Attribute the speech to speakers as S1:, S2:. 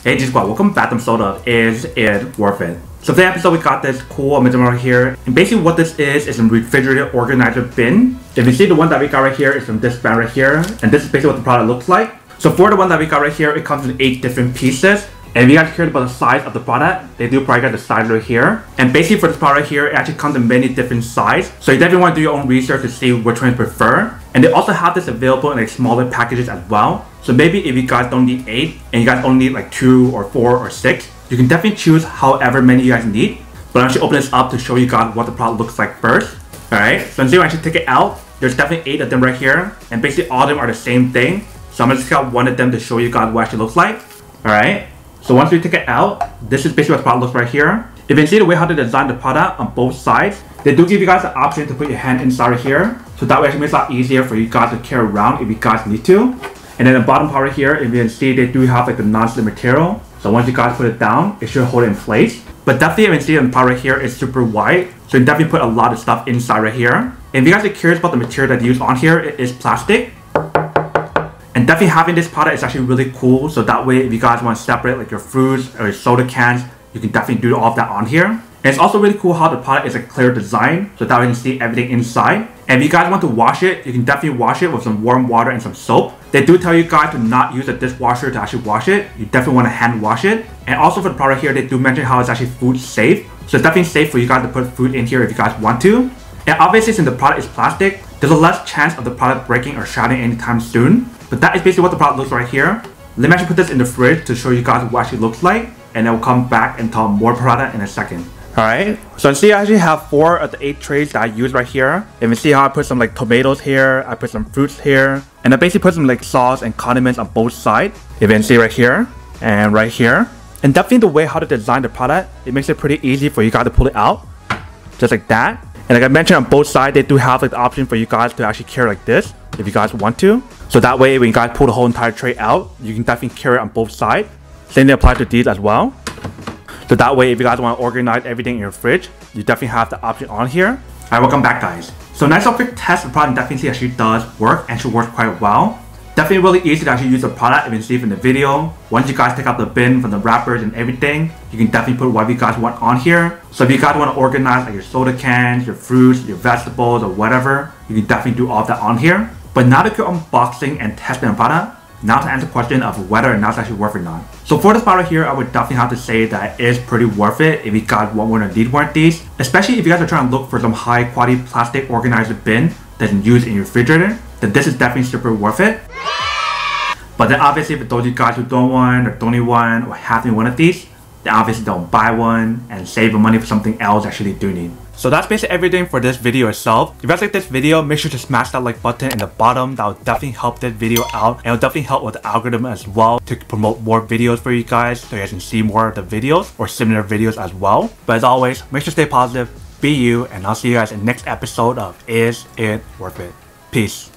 S1: Hey G Squad, welcome back to Soda. Is it worth it? So today's episode we got this cool amazing right here, and basically what this is a refrigerator organizer bin. If you see the one that we got right here is from this brand right here, and this is basically what the product looks like. So for the one that we got right here, it comes in 8 different pieces. And if you guys cared about the size of the product, they do probably got the size right here. And basically for this product right here, it actually comes in many different sizes. So you definitely want to do your own research to see which one you prefer. And they also have this available in like smaller packages as well. So maybe if you guys don't need 8 and you guys only need like 2 or 4 or 6, you can definitely choose however many you guys need. But I'm actually open this up to show you guys what the product looks like first. Alright, so until you actually take it out, there's definitely 8 of them right here. And basically all of them are the same thing. So I'm going to just got one of them to show you guys what it actually looks like. Alright. So once we take it out, this is basically what the product looks right here. If you can see the way how they design the product on both sides, they do give you guys the option to put your hand inside right here. So that way it makes it a lot easier for you guys to carry around if you guys need to. And then the bottom part right here, if you can see, they do have like the non-slip material. So once you guys put it down, it should hold it in place. But definitely if you can see the part right here is super wide. So you can definitely put a lot of stuff inside right here. And if you guys are curious about the material that they use on here, it is plastic. And definitely having this product is actually really cool. So that way if you guys want to separate like your fruits or your soda cans, you can definitely do all of that on here. And it's also really cool how the product is a clear design. So that way you can see everything inside. And if you guys want to wash it, you can definitely wash it with some warm water and some soap. They do tell you guys to not use a dishwasher to actually wash it. You definitely want to hand wash it. And also for the product here, they do mention how it's actually food safe. So it's definitely safe for you guys to put food in here if you guys want to. And obviously since the product is plastic, there's a less chance of the product breaking or shattering anytime soon. But that is basically what the product looks right here. Let me actually put this in the fridge to show you guys what it actually looks like. And then we'll come back and talk more product in a second. Alright, so you see I actually have 4 of the 8 trays that I use right here. If you see how I put some like tomatoes here, I put some fruits here. And I basically put some like sauce and condiments on both sides. If you can see right here and right here. And definitely the way how to design the product, it makes it pretty easy for you guys to pull it out. Just like that. And like I mentioned on both sides, they do have like the option for you guys to actually carry like this if you guys want to. So that way when you guys pull the whole entire tray out, you can definitely carry it on both sides. Same thing applies to these as well. So that way if you guys want to organize everything in your fridge, you definitely have the option on here. Alright, welcome back guys. So nice little quick test, the product definitely actually does work and should work quite well. Definitely really easy to actually use the product if you see from the video. Once you guys take out the bin from the wrappers and everything, you can definitely put whatever you guys want on here. So if you guys want to organize like your soda cans, your fruits, your vegetables or whatever, you can definitely do all of that on here. But now that you're unboxing and testing the product, now to answer the question of whether or not it's actually worth it or not. So for this product here, I would definitely have to say that it is pretty worth it if you guys want one or need one of these. Especially if you guys are trying to look for some high quality plastic organizer bin that you can use in your refrigerator, then this is definitely super worth it. But then obviously for those of you guys who don't want or don't need one or have one of these, then obviously don't buy one and save your money for something else you actually do need. So that's basically everything for this video itself. If you guys like this video, make sure to smash that like button in the bottom. That will definitely help this video out, and it will definitely help with the algorithm as well to promote more videos for you guys so you guys can see more of the videos or similar videos as well. But as always, make sure to stay positive, be you, and I'll see you guys in the next episode of Is It Worth It? Peace.